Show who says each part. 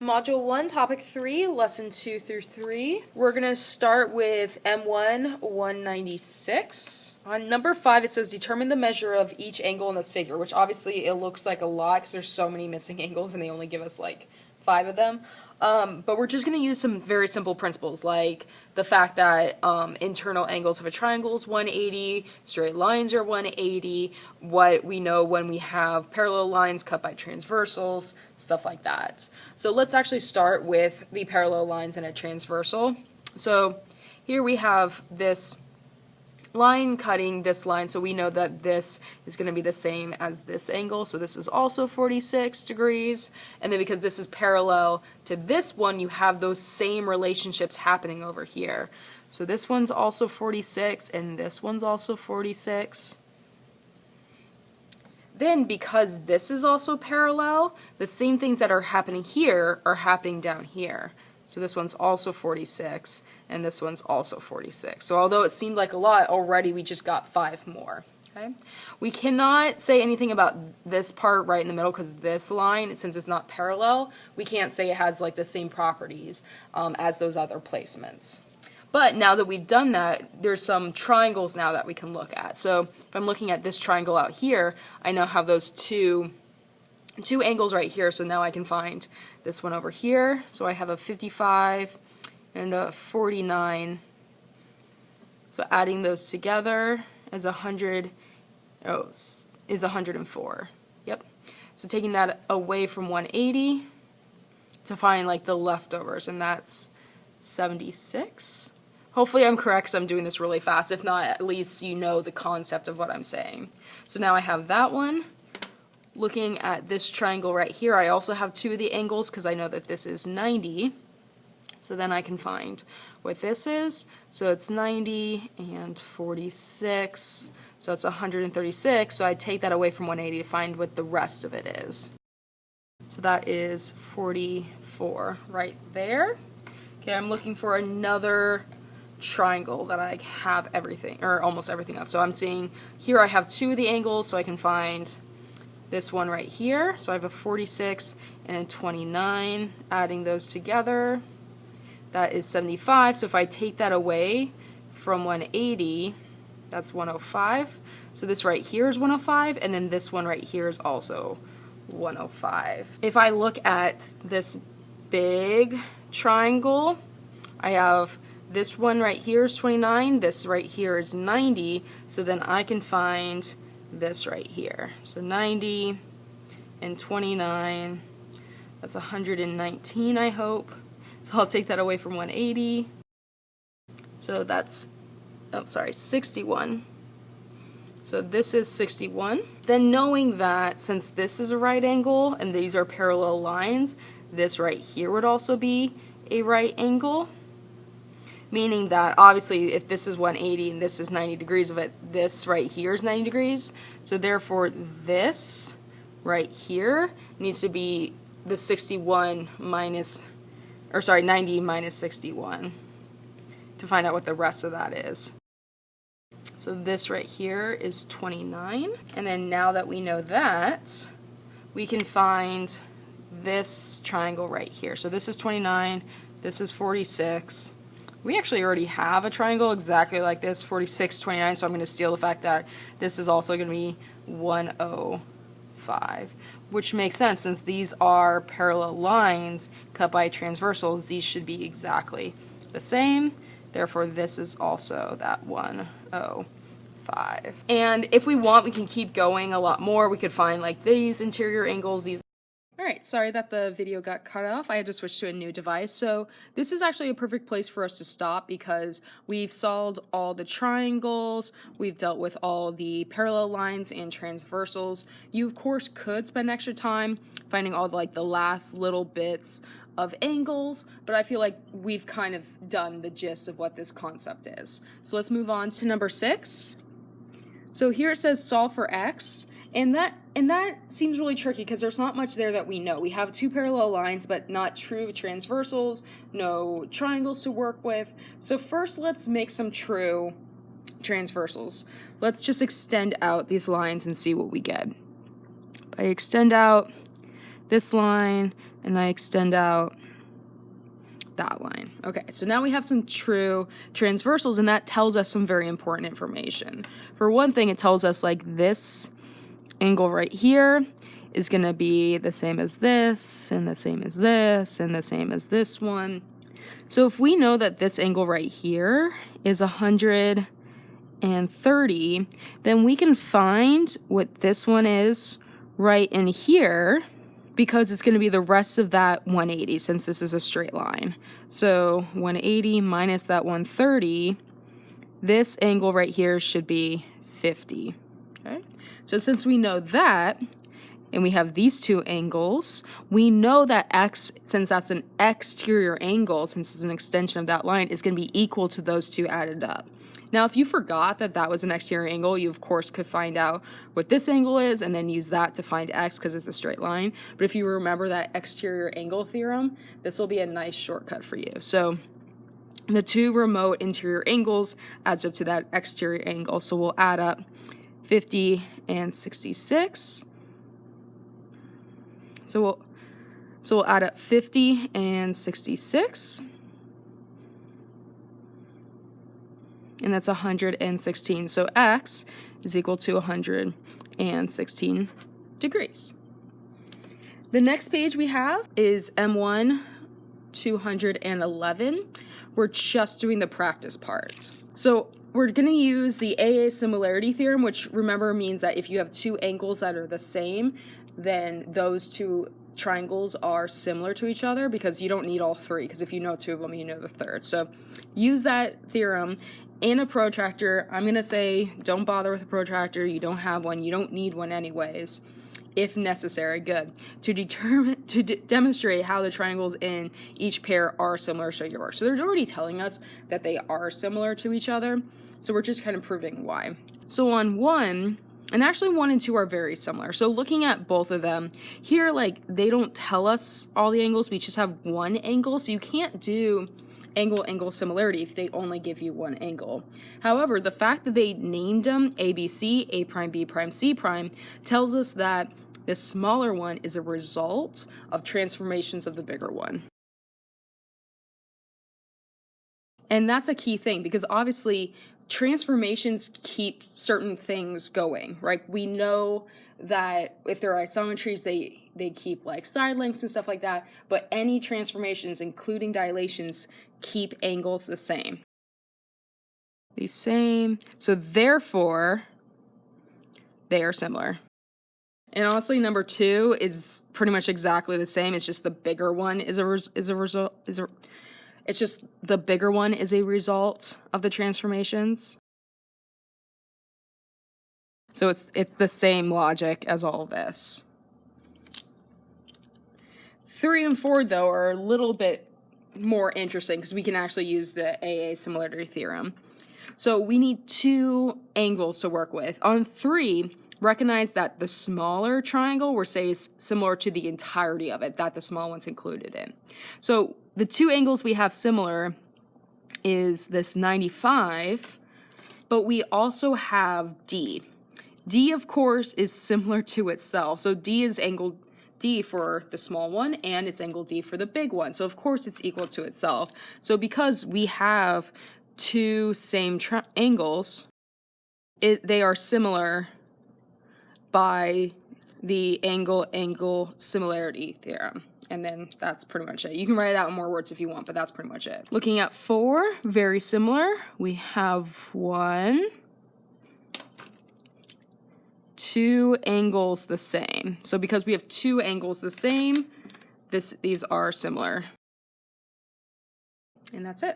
Speaker 1: Module 1, Topic 3, Lesson 2 through 3. We're going to start with M1-196. On number 5, it says determine the measure of each angle in this figure, which obviously it looks like a lot because there's so many missing angles and they only give us like 5 of them. But we're just going to use some very simple principles, like the fact that internal angles of a triangle is 180, straight lines are 180, what we know when we have parallel lines cut by transversals, stuff like that. So let's actually start with the parallel lines in a transversal. So here we have this line cutting this line, so we know that this is going to be the same as this angle, so this is also 46 degrees, and then because this is parallel to this one, you have those same relationships happening over here. So this one's also 46, and this one's also 46. Then, because this is also parallel, the same things that are happening here are happening down here. So this one's also 46, and this one's also 46. So although it seemed like a lot, already we just got 5 more. Okay? We cannot say anything about this part right in the middle because this line, since it's not parallel, we can't say it has like the same properties as those other placements. But now that we've done that, there's some triangles now that we can look at. So if I'm looking at this triangle out here, I now have those two angles right here, so now I can find this one over here. So I have a 55 and a 49. So adding those together is 104. Yep. So taking that away from 180 to find like the leftovers, and that's 76. Hopefully I'm correct because I'm doing this really fast. If not, at least you know the concept of what I'm saying. So now I have that one. Looking at this triangle right here, I also have 2 of the angles because I know that this is 90. So then I can find what this is. So it's 90 and 46. So it's 136. So I take that away from 180 to find what the rest of it is. So that is 44 right there. Okay, I'm looking for another triangle that I have everything, or almost everything else. So I'm seeing here I have 2 of the angles, so I can find this one right here. So I have a 46 and a 29. Adding those together, that is 75. So if I take that away from 180, that's 105. So this right here is 105, and then this one right here is also 105. If I look at this big triangle, I have this one right here is 29, this right here is 90, so then I can find this right here. So 90 and 29, that's 119, I hope. So I'll take that away from 180. So that's, 61. So this is 61. Then knowing that since this is a right angle and these are parallel lines, this right here would also be a right angle. Meaning that obviously if this is 180 and this is 90 degrees of it, this right here is 90 degrees. So therefore this right here needs to be the 90 minus 61 to find out what the rest of that is. So this right here is 29. And then now that we know that, we can find this triangle right here. So this is 29, this is 46. We actually already have a triangle exactly like this, 46, 29, so I'm going to steal the fact that this is also going to be 105, which makes sense since these are parallel lines cut by transversals. These should be exactly the same, therefore this is also that 105. And if we want, we can keep going a lot more. We could find like these interior angles, these. Alright, sorry that the video got cut off. I had to switch to a new device. So this is actually a perfect place for us to stop because we've solved all the triangles, we've dealt with all the parallel lines and transversals. You of course could spend extra time finding all the last little bits of angles, but I feel like we've kind of done the gist of what this concept is. So let's move on to number 6. So here it says solve for x, and that seems really tricky because there's not much there that we know. We have 2 parallel lines, but not true transversals, no triangles to work with. So first let's make some true transversals. Let's just extend out these lines and see what we get. I extend out this line and I extend out that line. Okay, so now we have some true transversals, and that tells us some very important information. For one thing, it tells us like this angle right here is going to be the same as this, and the same as this, and the same as this one. So if we know that this angle right here is 130, then we can find what this one is right in here, because it's going to be the rest of that 180 since this is a straight line. So 180 minus that 130, this angle right here should be 50. Okay? So since we know that, and we have these two angles, we know that x, since that's an exterior angle, since it's an extension of that line, is going to be equal to those two added up. Now, if you forgot that that was an exterior angle, you of course could find out what this angle is and then use that to find x because it's a straight line. But if you remember that exterior angle theorem, this will be a nice shortcut for you. So the two remote interior angles adds up to that exterior angle. So we'll add up 50 and 66. So we'll add up 50 and 66. And that's 116. So x is equal to 116 degrees. The next page we have is M1-211. We're just doing the practice part. So we're going to use the AA Similarity Theorem, which remember means that if you have two angles that are the same, then those two triangles are similar to each other, because you don't need all three, because if you know two of them, you know the third. So use that theorem in a protractor. I'm going to say don't bother with a protractor. You don't have one. You don't need one anyways. If necessary, good. To demonstrate how the triangles in each pair are similar, show your work. So they're already telling us that they are similar to each other. So we're just kind of proving why. So on 1, and actually 1 and 2 are very similar. So looking at both of them, here like they don't tell us all the angles, we just have one angle. So you can't do angle-angle similarity if they only give you one angle. However, the fact that they named them ABC, A prime, B prime, C prime, tells us that the smaller one is a result of transformations of the bigger one. And that's a key thing, because obviously transformations keep certain things going, right? We know that if there are isometries, they keep like side lengths and stuff like that, but any transformations, including dilations, keep angles the same. The same. So therefore, they are similar. And honestly, number 2 is pretty much exactly the same. It's just the bigger one is a result. It's just the bigger one is a result of the transformations. So it's the same logic as all of this. 3 and 4, though, are a little bit more interesting because we can actually use the AA Similarity Theorem. So we need 2 angles to work with. On 3, recognize that the smaller triangle, we're saying, is similar to the entirety of it, that the small one's included in. So the 2 angles we have similar is this 95, but we also have D. D, of course, is similar to itself. So D is angle D for the small one, and it's angle D for the big one. So of course it's equal to itself. So because we have 2 same angles, they are similar by the angle-angle similarity theorem. And then that's pretty much it. You can write it out in more words if you want, but that's pretty much it. Looking at 4, very similar. We have 2 angles the same. So because we have 2 angles the same, these are similar. And that's it.